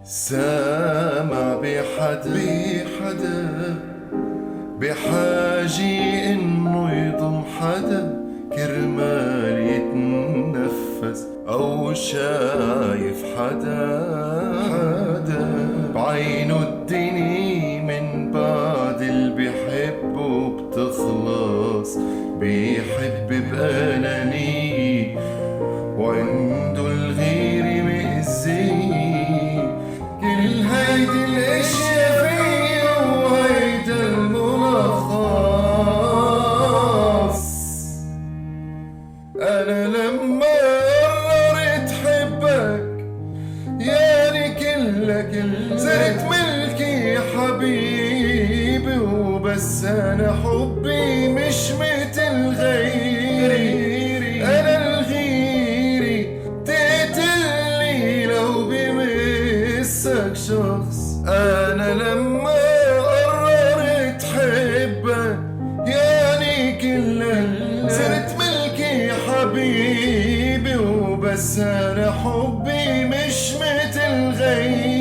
سامع بحاجي انه يضم حدا كرمال يتنفس، او شايف حدا بعينه الدنيا من بعد اللي بيحبه بتخلص، بيحب بأنانية وعنده الغير مأذية. كل هيدي الاشياء فيا وهيدا الملخص. انا لما قررت حبك يعني كلك صرت ملكي حبيبي، وبس انا حبي مش مثل غيري. انا الغيري تقتلني لو بمسك شخص. انا لما قررت حبك يعني كلك صرت ملكي حبيبي، وبس انا حبي مش مثل غيري.